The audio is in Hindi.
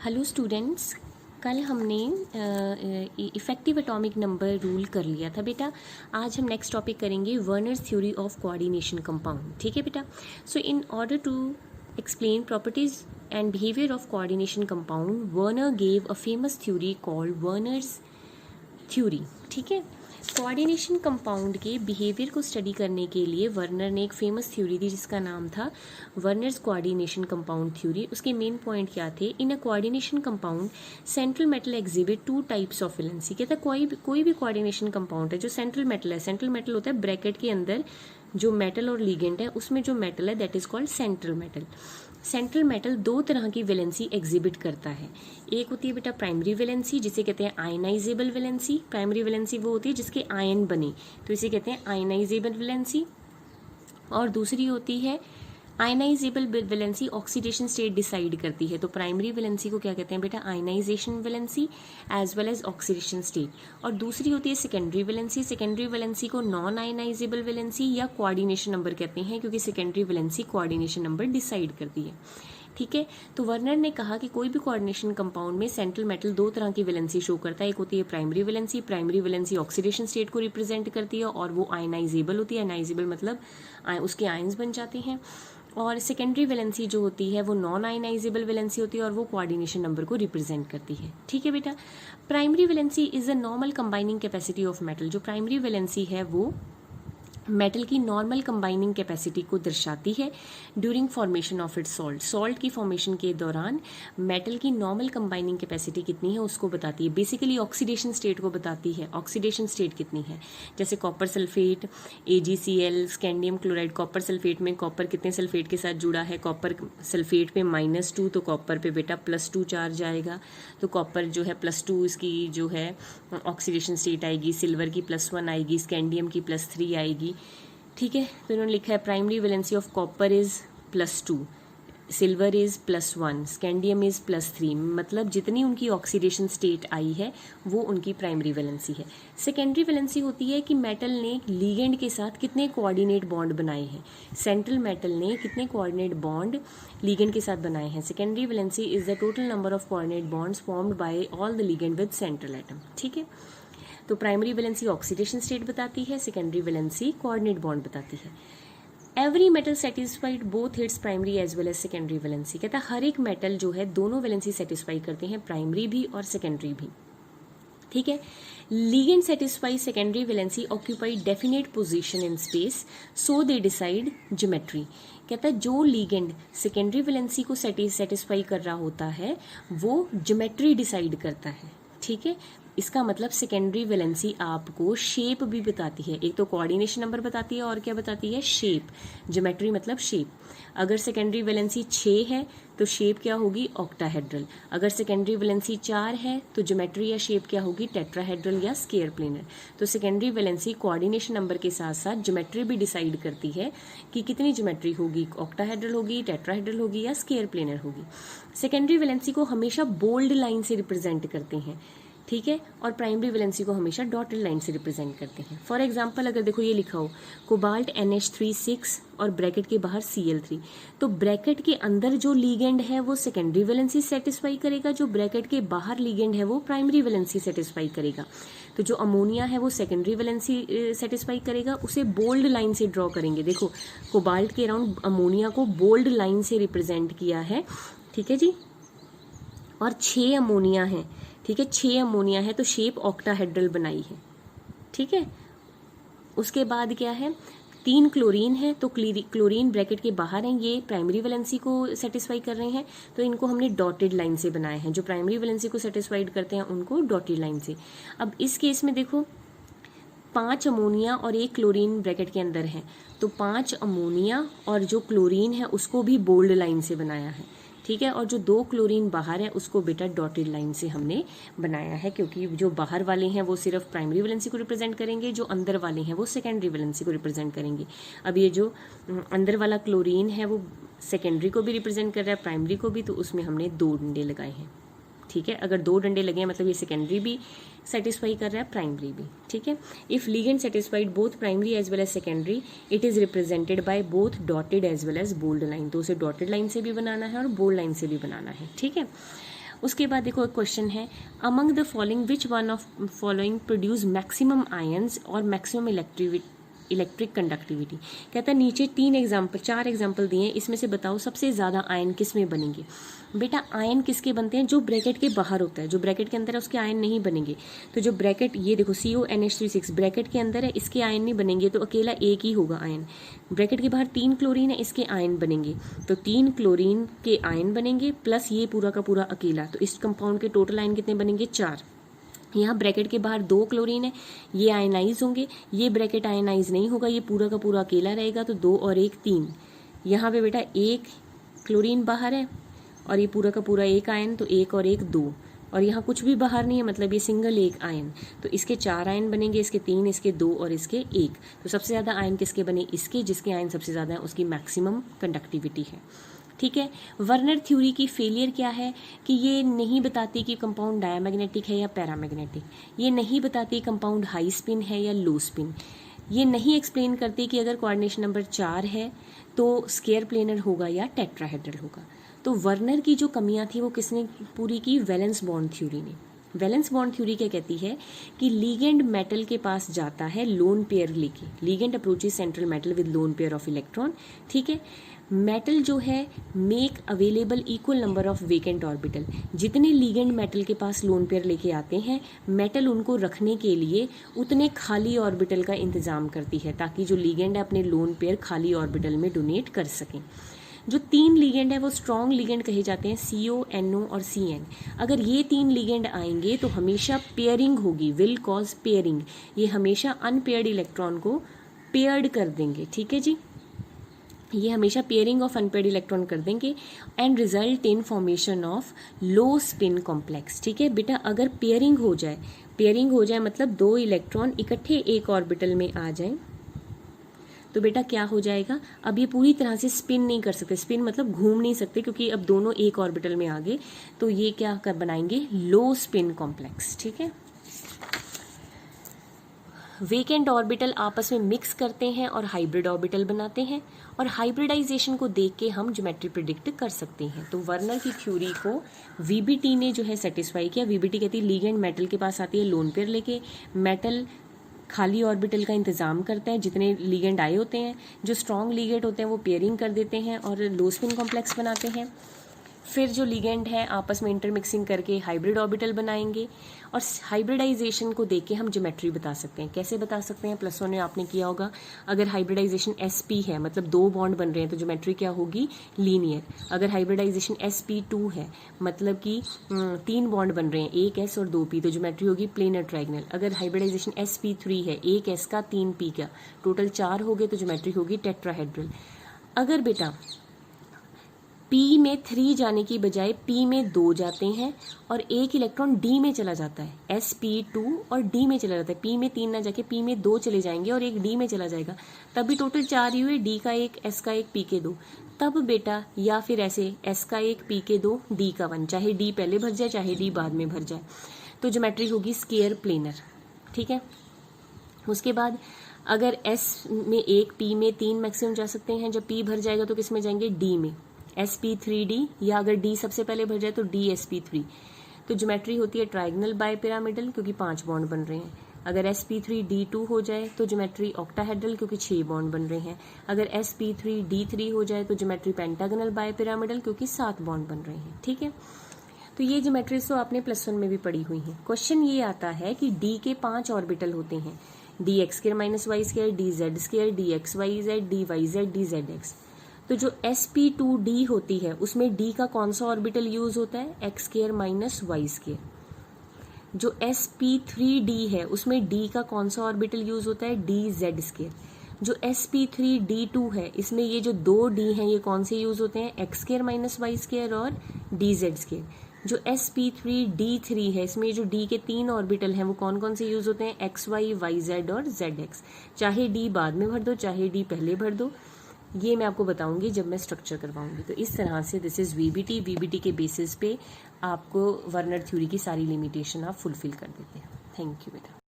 हेलो स्टूडेंट्स, कल हमने इफ़ेक्टिव एटॉमिक नंबर रूल कर लिया था बेटा। आज हम नेक्स्ट टॉपिक करेंगे Werner's theory of coordination compound. ठीक है बेटा। So in order to explain properties and behaviour of coordination compound, Werner gave a famous theory called Werner's theory. ठीक है। कोऑर्डिनेशन कंपाउंड के बिहेवियर को स्टडी करने के लिए वर्नर ने एक फेमस थ्योरी दी जिसका नाम था वर्नर्स कोऑर्डिनेशन कंपाउंड थ्योरी। उसके मेन पॉइंट क्या थे? In a coordination compound central metal exhibit two types of valency. कहता है कोई भी कोऑर्डिनेशन कंपाउंड है जो सेंट्रल मेटल है, सेंट्रल मेटल होता है ब्रैकेट के अंदर जो मेटल और लिगेंड है, उसमें जो मेटल है that is called central metal. Central metal दो तरह की वैलेंसी एग्जिबिट करता है। एक होती है बेटा प्राइमरी वैलेंसी जिसे कहते हैं आयनाइजेबल वैलेंसी। प्राइमरी वैलेंसी वो होती है जिसके आयन बने, तो इसे कहते हैं आयनाइजेबल वैलेंसी। और दूसरी होती है ionizable valency, oxidation state decide करती है। तो प्राइमरी वैलेंसी को क्या कहते हैं बेटा? Ionization valency as well as oxidation state. और दूसरी होती है सेकेंडरी वैलेंसी। सेकेंडरी वैलेंसी को नॉन आयनाइजेबल वैलेंसी या कोऑर्डिनेशन नंबर कहते हैं, क्योंकि secondary valency coordination number decide करती है। ठीक है। तो वर्नर ने कहा कि कोई भी कोऑर्डिनेशन कंपाउंड में सेंट्रल मेटल दो तरह की वैलेंसी शो करता है। एक होती है primary valency. Primary valency oxidation state को रिप्रेजेंट करती है और वो आयनाइजेबल होती है। आयनाइजेबल मतलब उसके आयंस बन जाते हैं। और सेकेंडरी वैलेंसी जो होती है वो नॉन आयनाइजेबल वैलेंसी होती है और वो कोऑर्डिनेशन नंबर को रिप्रेजेंट करती है। ठीक है बेटा। Primary valency is a normal combining capacity of metal. जो प्राइमरी वैलेंसी है वो मेटल की नॉर्मल कंबाइनिंग कैपेसिटी को दर्शाती है during formation of its salt. Salt की फॉर्मेशन के दौरान मेटल की नॉर्मल कंबाइनिंग कैपेसिटी कितनी है उसको बताती है। बेसिकली ऑक्सीडेशन स्टेट को बताती है, ऑक्सीडेशन स्टेट कितनी है। जैसे copper sulphate, AgCl, scandium chloride. Copper sulphate में कॉपर कितने सल्फेट के साथ जुड़ा है? कॉपर सल्फेट पे -2, तो कॉपर पे बेटा +2 चार्ज आएगा। तो कॉपर जो है +2 इसकी जो है ऑक्सीडेशन स्टेट आएगी। सिल्वर की +1 आएगी, स्कैंडियम की +3 आएगी। ठीक है। तो इन्होंने लिखा है primary valency of copper is +2, silver is +1, scandium is +3। मतलब जितनी उनकी ऑक्सीडेशन स्टेट आई है वो उनकी प्राइमरी वैलेंसी है। सेकेंडरी वैलेंसी होती है कि मेटल ने लीगेंड के साथ कितने कोऑर्डिनेट बॉन्ड बनाए हैं। सेंट्रल मेटल ने कितने कोऑर्डिनेट बॉन्ड लीगेंड के साथ बनाए हैं। Secondary valency is the total number of coordinate bonds formed by all the ligand with central atom. ठीक है। तो प्राइमरी वैलेंसी ऑक्सीडेशन स्टेट बताती है, सेकेंडरी वैलेंसी कोऑर्डिनेट बॉन्ड बताती है। Every metal satisfied both its primary as well as secondary valency. कहता है हर एक मेटल जो है दोनों वैलेंसी सेटिस्फाई करते हैं, प्राइमरी भी और सेकेंडरी भी। ठीक है। Ligand satisfy secondary valency occupy definite position in space so they decide geometry. कहता है जो लीगेंड सेकेंडरी वैलेंसी को सेटिस्फाई कर रहा होता है वो ज्योमेट्री डिसाइड करता है। ठीक है। इसका मतलब सेकेंडरी वैलेंसी आपको शेप भी बताती है। एक तो कोऑर्डिनेशन नंबर बताती है और क्या बताती है? शेप। ज्योमेट्री मतलब शेप। अगर सेकेंडरी वैलेंसी 6 है तो शेप क्या होगी? ऑक्टाहेड्रल। अगर सेकेंडरी वैलेंसी 4 है तो ज्योमेट्री या शेप क्या होगी? टेट्राहेड्रल या स्क्वायर प्लेनर। तो सेकेंडरी वैलेंसी कोऑर्डिनेशन नंबर के साथ साथ ज्योमेट्री भी डिसाइड करती है कि कितनी ज्योमेट्री होगी, ऑक्टाहेड्रल होगी, टेट्राहेड्रल होगी या स्क्वायर प्लेनर होगी। सेकेंडरी वैलेंसी को हमेशा बोल्ड लाइन से रिप्रेजेंट करते हैं। ठीक है। और प्राइमरी वैलेंसी को हमेशा डॉटेड लाइन से रिप्रेजेंट करते हैं। फॉर एग्जांपल अगर देखो ये लिखा हो कोबाल्ट NH3 और ब्रैकेट के बाहर Cl3, तो ब्रैकेट के अंदर जो लीगेंड है वो सेकेंडरी वैलेंसी सेटिस्फाई करेगा, जो ब्रैकेट के बाहर लीगेंड है वो प्राइमरी वैलेंसी सेटिस्फाई करेगा। तो जो अमोनिया है वो सेकेंडरी वैलेंसी सेटिस्फाई करेगा, उसे बोल्ड लाइन से ड्रॉ करेंगे। देखो कोबाल्ट के अराउंड अमोनिया को बोल्ड लाइन से रिप्रेजेंट किया है। ठीक है जी। और 6 अमोनिया है। ठीक है। 6 अमोनिया है तो शेप ऑक्टाहेड्रल बनाई है। ठीक है। उसके बाद क्या है? 3 क्लोरीन है तो क्लोरीन ब्रैकेट के बाहर हैं, ये प्राइमरी वैलेंसी को सेटिस्फाई कर रहे हैं, तो इनको हमने डॉटेड लाइन से बनाए हैं। जो प्राइमरी वैलेंसी को सेटिस्फाइड करते हैं उनको डॉटेड लाइन से। अब इस केस में देखो 5 अमोनिया और 1 क्लोरीन ब्रैकेट के अंदर है, तो 5 अमोनिया और जो क्लोरीन है उसको भी बोल्ड लाइन से बनाया है। ठीक है। और जो 2 क्लोरीन बाहर है उसको बेटा डॉटेड लाइन से हमने बनाया है, क्योंकि जो बाहर वाले हैं वो सिर्फ प्राइमरी वैलेंसी को रिप्रेजेंट करेंगे, जो अंदर वाले हैं वो सेकेंडरी वैलेंसी को रिप्रेजेंट करेंगे। अब ये जो अंदर वाला क्लोरीन है वो सेकेंडरी को भी रिप्रेजेंट कर रहा है, प्राइमरी को भी, तो उसमें हमने 2 डंडे लगाए हैं। ठीक है। अगर 2 डंडे लगे हैं मतलब ये सेकेंडरी भी सेटिस्फाई कर रहा है, प्राइमरी भी। ठीक है। If ligand satisfied both primary as well as secondary it is represented by both dotted as well as bold line. तो उसे डॉटेड लाइन से भी बनाना है और बोल्ड लाइन से भी बनाना है। ठीक है। उसके बाद देखो एक क्वेश्चन है, among the following which one of following produce maximum ions और मैक्सिमम इलेक्ट्रिक कंडक्टिविटी। कहता है नीचे 4 एग्जाम्पल दिए हैं, इसमें से बताओ सबसे ज़्यादा आयन किस में बनेंगे। बेटा आयन किसके बनते हैं, जो ब्रैकेट के बाहर होता है, जो ब्रैकेट के अंदर है उसके आयन नहीं बनेंगे। तो जो ब्रैकेट, ये देखो CONH3 ब्रैकेट के अंदर है, इसके आयन नहीं बनेंगे, तो अकेला एक ही होगा आयन। ब्रैकेट के बाहर 3 क्लोरीन है, इसके आयन बनेंगे, तो 3 क्लोरीन के आयन बनेंगे प्लस ये पूरा का पूरा अकेला, तो इस कंपाउंड के टोटल आयन कितने बनेंगे, 4। यहाँ ब्रैकेट के बाहर 2 क्लोरीन है, ये आयनाइज होंगे, ये ब्रैकेट आयनाइज नहीं होगा, ये पूरा का पूरा अकेला रहेगा, तो 2 और 1 3। यहाँ पे बेटा 1 क्लोरीन बाहर है और ये पूरा का पूरा एक आयन, तो 1 और 1 2, और यहाँ कुछ भी बाहर नहीं है, मतलब ये सिंगल एक आयन, तो इसके 4 आयन बनेंगे, इसके 3, इसके 2 और इसके 1। तो सबसे ज़्यादा आयन किसके बने, इसके, जिसके आयन सबसे ज़्यादा है उसकी मैक्सिमम कंडक्टिविटी है। ठीक है। वर्नर थ्योरी की फेलियर क्या है कि ये नहीं बताती कि कंपाउंड डायमैग्नेटिक है या पैरामैग्नेटिक, ये नहीं बताती कंपाउंड हाई स्पिन है या लो स्पिन, ये नहीं एक्सप्लेन करती कि अगर कोऑर्डिनेशन नंबर 4 है तो स्क्वायर प्लेनर होगा या टेट्राहेड्रल होगा। तो वर्नर की जो कमियां थी वो किसने पूरी की, वैलेंस बॉन्ड थ्योरी ने। वैलेंस बॉन्ड थ्योरी क्या कहती है कि लीगेंड मेटल के पास जाता है लोन पेयर लेके, ligand approaches central metal with lone pair of electron. ठीक है। मेटल जो है make available equal number of vacant orbital, जितने लीगेंड मेटल के पास लोन पेयर लेके आते हैं, मेटल उनको रखने के लिए उतने खाली ऑर्बिटल का इंतजाम करती है, ताकि जो लीगेंड है अपने लोन पेयर खाली ऑर्बिटल में डोनेट कर सकें। जो 3 लीगेंड है वो स्ट्रॉन्ग लीगेंड कहे जाते हैं, CO, NO और CN। अगर ये 3 लीगेंड आएंगे तो हमेशा पेयरिंग होगी, विल कॉज पेयरिंग, ये हमेशा अनपेयर्ड इलेक्ट्रॉन को पेयर्ड कर देंगे। ठीक है जी, ये हमेशा पेयरिंग ऑफ अनपेयर्ड इलेक्ट्रॉन कर देंगे and result in formation of low spin complex. ठीक है बेटा, अगर पेयरिंग हो जाए मतलब 2 इलेक्ट्रॉन इकट्ठे एक ऑर्बिटल में आ जाएं, तो बेटा क्या हो जाएगा, अब ये पूरी तरह से स्पिन नहीं कर सकते, स्पिन मतलब घूम नहीं सकते, क्योंकि अब दोनों एक ऑर्बिटल में आ गए, तो ये क्या कर बनाएंगे, लो स्पिन कॉम्प्लेक्स। ठीक है। वेकेंट ऑर्बिटल आपस में मिक्स करते हैं और हाइब्रिड ऑर्बिटल बनाते हैं, और हाइब्रिडाइजेशन को देख के हम ज्योमेट्री प्रिडिक्ट कर सकते हैं। तो वर्नर की थ्योरी को VBT ने जो है सेटिस्फाई किया। VBT कहती है लीगेंड मेटल के पास आती है लोन पेयर लेके, मेटल खाली ऑर्बिटल का इंतजाम करता है, जितने लीगेंड आए होते हैं, जो स्ट्रॉन्ग लीगेंड होते हैं वो पेयरिंग कर देते हैं और लो स्पिन कॉम्प्लेक्स बनाते हैं। फिर जो लीगेंड है आपस में इंटरमिक्सिंग करके हाइब्रिड ऑर्बिटल बनाएंगे, और हाइब्रिडाइजेशन को देख के हम ज्योमेट्री बता सकते हैं। कैसे बता सकते हैं, +1 में आपने किया होगा, अगर हाइब्रिडाइजेशन SP है मतलब 2 बॉन्ड बन रहे हैं तो ज्योमेट्री क्या होगी, लीनियर। अगर हाइब्रिडाइजेशन SP2 है मतलब कि 3 बॉन्ड बन रहे हैं, 1 S और 2 P, तो ज्योमेट्री होगी प्लेनर ट्राइगनल। अगर हाइब्रिडाइजेशन SP3 है, 1 S का 3 P का, टोटल 4 हो गए, तो ज्योमेट्री होगी टेट्राहेड्रल। अगर बेटा P में 3 जाने की बजाय P में 2 जाते हैं और एक इलेक्ट्रॉन D में चला जाता है, sp2 और D में चला जाता है, P में 3 ना जाके P में 2 चले जाएंगे और एक D में चला जाएगा, तब भी टोटल 4 ही हुए, D का 1, S का 1, P के 2। तब बेटा, या फिर ऐसे S का 1, P के 2, D का 1, चाहे D पहले भर जाए चाहे D बाद में भर जाए, तो ज्योमेट्री होगी स्क्वायर प्लेनर। ठीक है। उसके बाद अगर S में 1, P में 3 मैक्सिमम जा सकते हैं, जब P भर जाएगा तो किस में जाएंगे, D में, sp3d, या अगर D सबसे पहले भर जाए तो dsp3। तो ज्योमेट्री होती है ट्राइगनल बाय पिरामिडल, क्योंकि 5 बॉन्ड बन रहे हैं। अगर sp3d2 हो जाए तो ज्योमेट्री ऑक्टाहेड्रल, क्योंकि 6 बॉन्ड बन रहे हैं। अगर sp3d3 हो जाए तो ज्योमेट्री पेंटागनल बाय पिरामिडल, क्योंकि 7 बॉन्ड बन रहे हैं। ठीक है। तो ये ज्योमेट्रीज तो आपने +1 में भी पढ़ी हुई हैं। क्वेश्चन ये आता है कि D के 5 ऑर्बिटल होते हैं, dx² - y², dz², dxyz, dyz, dzx। तो जो sp2d होती है उसमें D का कौन सा ऑर्बिटल यूज होता है, x² - y²। जो sp3d है उसमें D का कौन सा ऑर्बिटल यूज होता है, dz²। जो sp3d2 है इसमें ये जो 2 D हैं ये कौन से यूज होते हैं, x² - y² और dz²। जो sp3d3 है इसमें जो D के 3 ऑर्बिटल हैं वो कौन कौन से यूज होते हैं, xy, yz और zx। चाहे D बाद में भर दो चाहे D पहले भर दो, ये मैं आपको बताऊंगी जब मैं स्ट्रक्चर करवाऊंगी। तो इस तरह से दिस इज VBT के बेसिस पे आपको वर्नर थ्योरी की सारी लिमिटेशन आप फुलफिल कर देते हैं। थैंक यू बेटा।